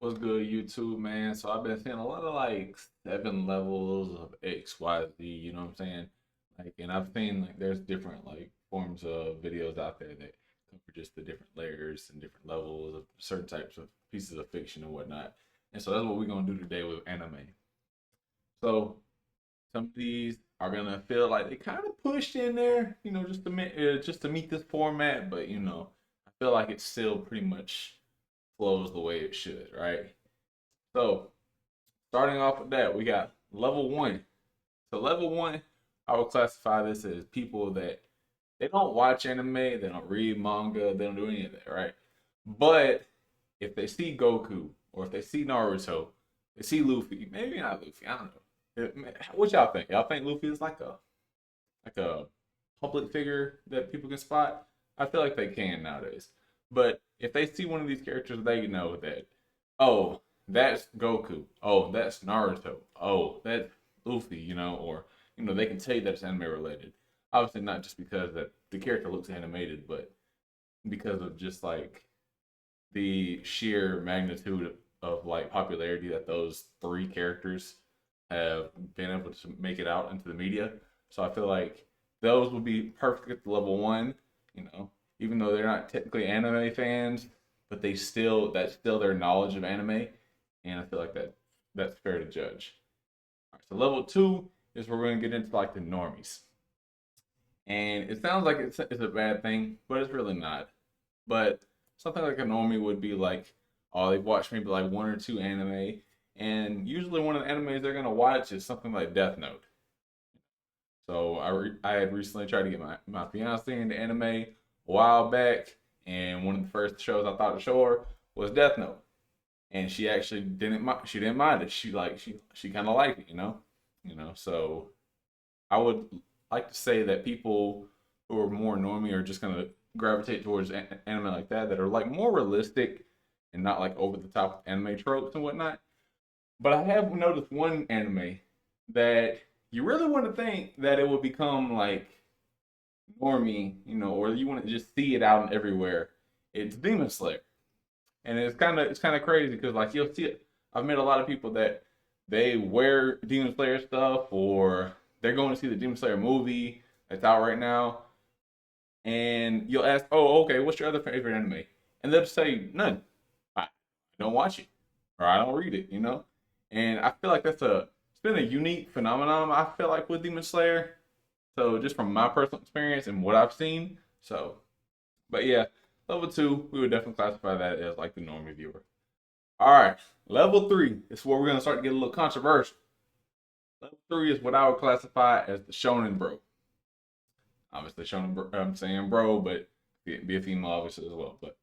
What's good, YouTube, man? So I've been seeing a lot of like 7 levels of XYZ, you know what I'm saying? Like, and I've seen like there's different like forms of videos out there that cover just the different layers and different levels of certain types of pieces of fiction and whatnot. And so that's what we're gonna do today with anime. So some of these are gonna feel like they kind of pushed in there, just to meet this format, but I feel like it still pretty much flows the way it should, right? So starting off with that, we got level one. So level one, I would classify this as people that they don't watch anime, they don't read manga, they don't do any of that, right? But if they see Goku or if they see Naruto, they see Luffy, maybe not Luffy, I don't know. What y'all think? Y'all think Luffy is like a public figure that people can spot? I feel like they can nowadays. But if they see one of these characters, they know that, oh, that's Goku. Oh, that's Naruto. Oh, that's Luffy, or they can tell you that it's anime related. Obviously not just because that the character looks animated, but because of just like the sheer magnitude of like popularity that those three characters have been able to make it out into the media. So I feel like those would be perfect at the level one, you know, even though they're not technically anime fans, but that's still their knowledge of anime, and I feel like that's fair to judge. All right, so level two is where we're gonna get into like the normies, and it sounds like it's a bad thing, but it's really not. But something like a normie would be like, oh, they've watched maybe like one or two anime, and usually one of the animes they're gonna watch is something like Death Note. So I had recently tried to get my fiance into anime a while back, and one of the first shows I thought to show her was Death Note, and she actually didn't mind it. She kind of liked it, So I would like to say that people who are more normie are just gonna gravitate towards anime like that are like more realistic and not like over the top anime tropes and whatnot. But I have noticed one anime that you really want to think that it would become like normie, or you want to just see it out and everywhere. It's Demon Slayer, and it's kind of crazy because like you'll see it. I've met a lot of people that they wear Demon Slayer stuff, or they're going to see the Demon Slayer movie that's out right now, and you'll ask, "Oh, okay, what's your other favorite anime?" And they'll say none. I don't watch it, or I don't read it. And I feel like it's been a unique phenomenon. I feel like with Demon Slayer. So just from my personal experience and what I've seen. So, but yeah, level two, we would definitely classify that as like the normie viewer. All right, level three is where we're gonna start to get a little controversial. Level three is what I would classify as the shonen bro. Obviously, shonen bro, I'm saying bro, but be a female obviously as well. But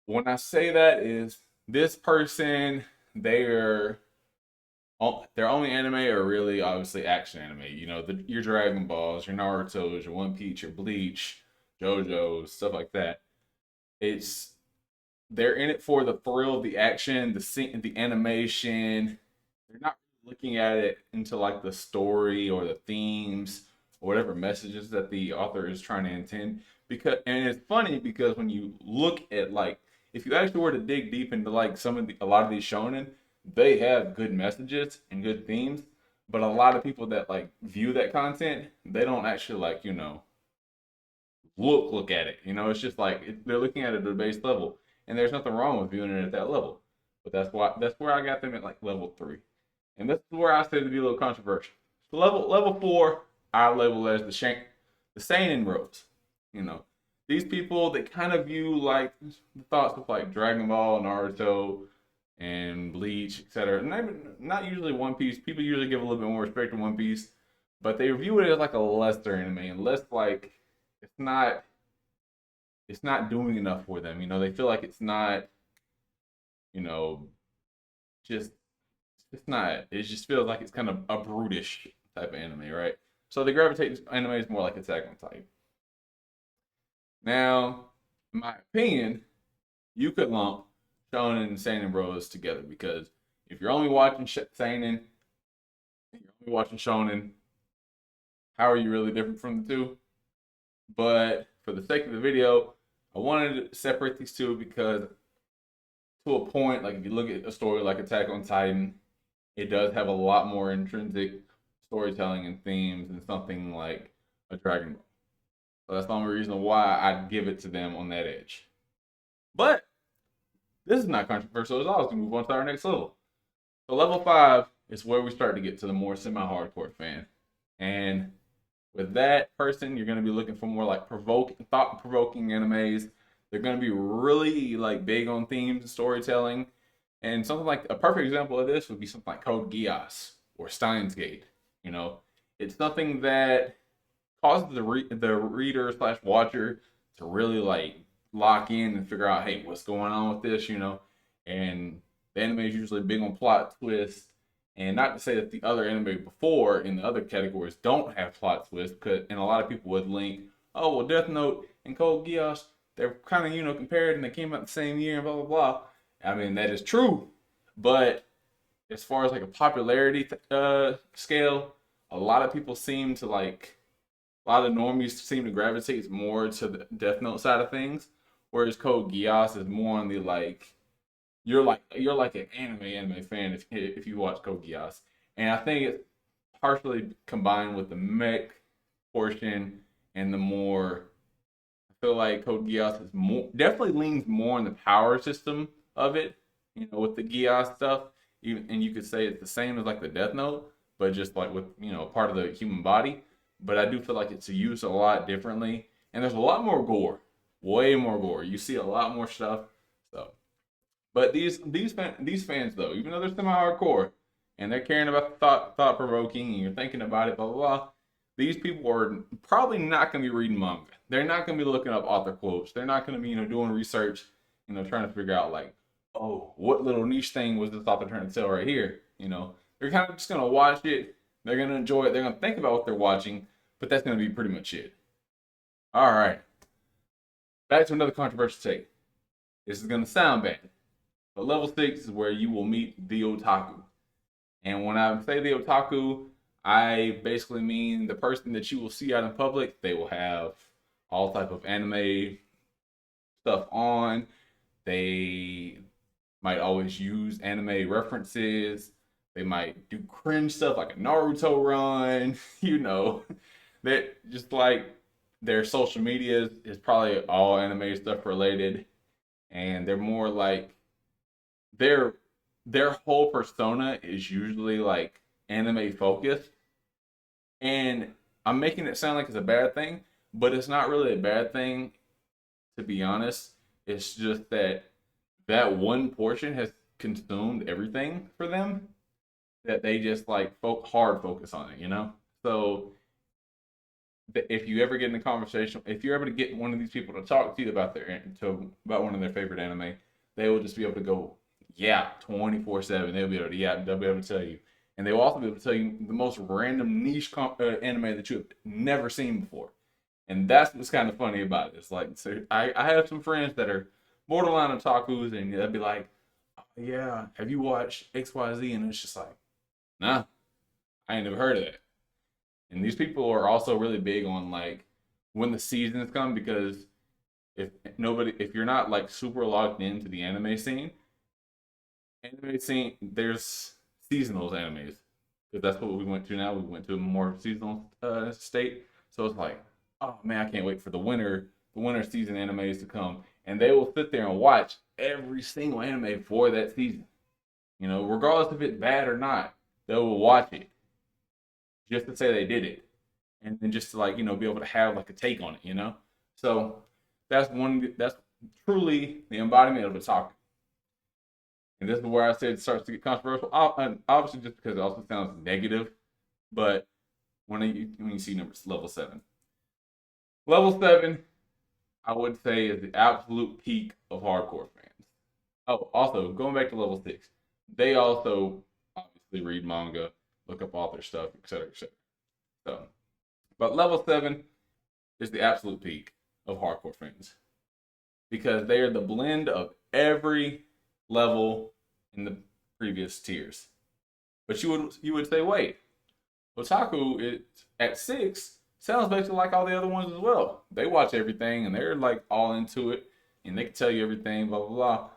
when I say that is this person, they're their only anime are really obviously action anime. Your Dragon Balls, your Naruto's, your One Piece, your Bleach, JoJo's, stuff like that. It's they're in it for the thrill of the action, the animation. They're not looking at it into like the story or the themes or whatever messages that the author is trying to intend. And it's funny because when you look at like if you actually were to dig deep into like a lot of these shonen, they have good messages and good themes, but a lot of people that like view that content, they don't actually like look at it. It's just like they're looking at it at a base level, and there's nothing wrong with viewing it at that level. But that's where I got them at like level three, and this is where I say to be a little controversial. So level four, I label as the seinen bros. You know, these people that kind of view like the thoughts of like Dragon Ball, Naruto, and Bleach, etc. Not usually One Piece. People usually give a little bit more respect to One Piece, but they view it as like a lesser anime and less like it's not it's not doing enough for them. They feel like it's not, you know, just it's not. It just feels like it's kind of a brutish type of anime, right? So they gravitate to anime is more like Attack on Titan. Now, in my opinion, you could lump shonen and seinen bros together because if you're only watching seinen, you're only watching shonen, how are you really different from the two? But for the sake of the video, I wanted to separate these two because to a point. Like if you look at a story like Attack on Titan, it does have a lot more intrinsic storytelling and themes than something like a Dragon Ball. So that's the only reason why I'd give it to them on that edge. But this is not controversial at all. So we move on to our next level. So level 5 is where we start to get to the more semi-hardcore fan. And with that person, you're going to be looking for more like thought-provoking animes. They're going to be really like big on themes and storytelling. And something like a perfect example of this would be something like Code Geass or Steins Gate. You know, it's something that causes the reader slash watcher to really like lock in and figure out, hey, what's going on with this, you know? And the anime is usually big on plot twists. And not to say that the other anime before in the other categories don't have plot twists, because and a lot of people would link, oh well, Death Note and Code Geass, they're kind of compared and they came out the same year and blah blah blah. I mean that is true, but as far as like a popularity scale, a lot of people seem to like a lot of normies seem to gravitate more to the Death Note side of things, whereas Code Geass is more on the like you're like an anime fan if you watch Code Geass, and I think it's partially combined with the mech portion and the more. I feel like Code Geass is more definitely leans more on the power system of it, with the Geass stuff. Even and you could say it's the same as like the Death Note, but just like with part of the human body. But I do feel like it's used a lot differently, and there's a lot more gore, way more gore. You see a lot more stuff. So but these fans though, even though they're semi-hardcore and they're caring about the thought provoking and you're thinking about it, blah blah blah, these people are probably not going to be reading manga. They're not going to be looking up author quotes. They're not going to be doing research, trying to figure out like, oh, what little niche thing was this author trying to tell right here? They're kind of just going to watch it. They're going to enjoy it. They're going to think about what they're watching, but that's going to be pretty much it. All right, back to another controversial take. This is going to sound bad. But level 6 is where you will meet the otaku. And when I say the otaku, I basically mean the person that you will see out in public. They will have all type of anime stuff on. They might always use anime references. They might do cringe stuff like a Naruto run. That just like their social media is probably all anime stuff related. And they're more like their their whole persona is usually like anime focused, and I'm making it sound like it's a bad thing, but it's not really a bad thing, to be honest. It's just that one portion has consumed everything for them, that they just like hard focus on it. So if you ever get in a conversation, if you're able to get one of these people to talk to you about about one of their favorite anime, they will just be able to go, yeah, 24/7. They'll be able to tell you, and they will also be able to tell you the most random niche anime that you have never seen before, and that's what's kind of funny about it. It's like, so I have some friends that are borderline otakus, and they'll be like, oh, yeah, have you watched XYZ? And it's just like, nah, I ain't never heard of that. And these people are also really big on like when the seasons come, because if you're not like super logged into the anime scene, there's seasonal animes, because that's what we went to now. We went to a more seasonal state, so it's like, oh man, I can't wait for the winter season animes to come, and they will sit there and watch every single anime for that season. Regardless if it's bad or not, they will watch it just to say they did it, and then just to like be able to have like a take on it. So that's truly the embodiment of a talker. And this is where I said it starts to get controversial. Obviously, just because it also sounds negative, but when you see numbers, level 7, I would say is the absolute peak of hardcore fans. Oh, also going back to level 6, they also obviously read manga, look up author stuff, etc., etc. So, but level 7 is the absolute peak of hardcore fans, because they are the blend of every level in the previous tiers. But you would say, wait, otaku is at 6 sounds basically like all the other ones as well. They watch everything and they're like all into it, and they can tell you everything, blah blah blah.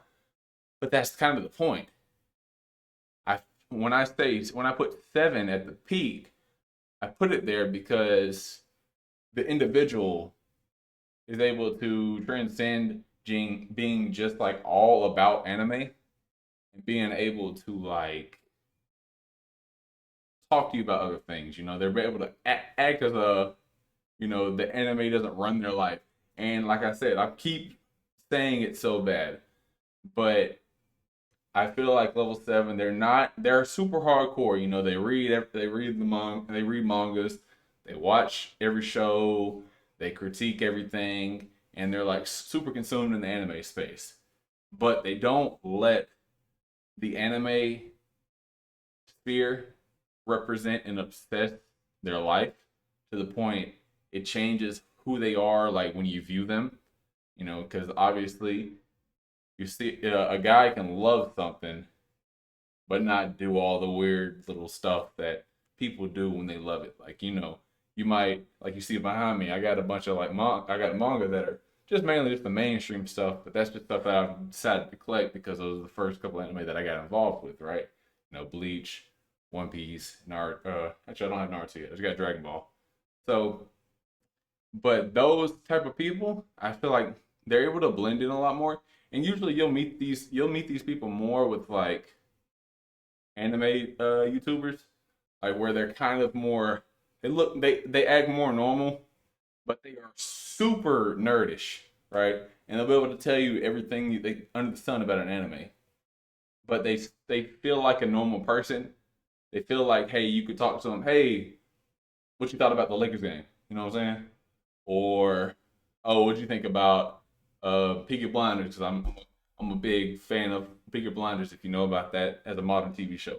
But that's kind of the point. I when I put seven at the peak, I put it there because the individual is able to transcend being just like all about anime and being able to like talk to you about other things. You know, they're able to act as a, you know, the anime doesn't run their life. And like I said, I keep saying it so bad, but I feel like level seven, they're super hardcore. You know, they read mangas, they watch every show, they critique everything, and they're like super consumed in the anime space. But they don't let the anime sphere represent and obsess their life to the point it changes who they are, like when you view them. You know, because obviously you see a guy can love something but not do all the weird little stuff that people do when they love it. Like, you know, you might, like you see behind me, I got a bunch of I got manga that are just mainly just the mainstream stuff, but that's just stuff that I've decided to collect because those are the first couple of anime that I got involved with, right? You know, Bleach, One Piece, Naruto. Actually, I don't have Naruto yet. I just got Dragon Ball. So, but those type of people, I feel like they're able to blend in a lot more. And usually, you'll meet these people more with like anime YouTubers, like where they're kind of more they act more normal, but they are super nerdish, right? And they'll be able to tell you everything they under the sun about an anime, but they feel like a normal person. They feel like, hey, you could talk to them. Hey, what you thought about the Lakers game? You know what I'm saying? Or, oh, what you think about Peaky Blinders? Because I'm a big fan of Peaky Blinders. If you know about that as a modern TV show,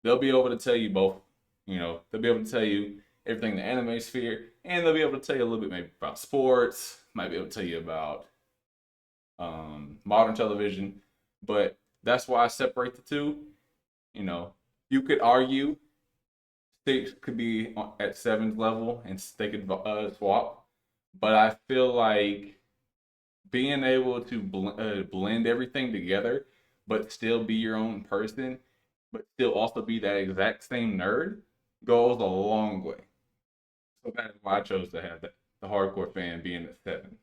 they'll be able to tell you both. You know, they'll be able to tell you everything in the anime sphere, and they'll be able to tell you a little bit maybe about sports. Might be able to tell you about modern television, but that's why I separate the two. You know, you could argue six could be at seventh level and they could swap, but I feel like being able to blend everything together, but still be your own person, but still also be that exact same nerd, goes a long way. So that is why I chose to have the hardcore fan being at seven.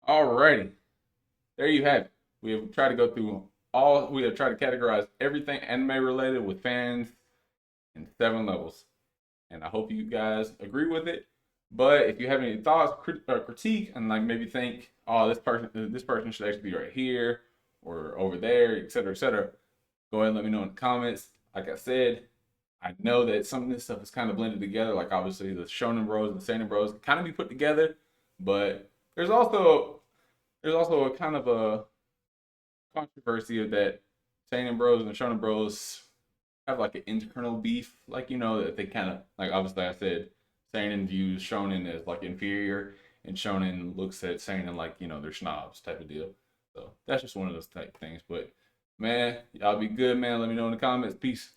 Alrighty, there you have it. We have tried to go through we have tried to categorize everything anime related with fans in seven levels. And I hope you guys agree with it. But if you have any thoughts, critique, and like maybe think, oh, this person should actually be right here or over there, etc., go ahead and let me know in the comments. Like I said, I know that some of this stuff is kind of blended together. Like obviously the shonen bros and the seinen bros can kind of be put together, but there's also a kind of a controversy of that seinen bros and the shonen bros have like an internal beef, like you know that they kind of like obviously I said seinen views shonen as like inferior, and shonen looks at seinen like you know they're snobs type of deal. So that's just one of those type things. But man, y'all be good, man. Let me know in the comments. Peace.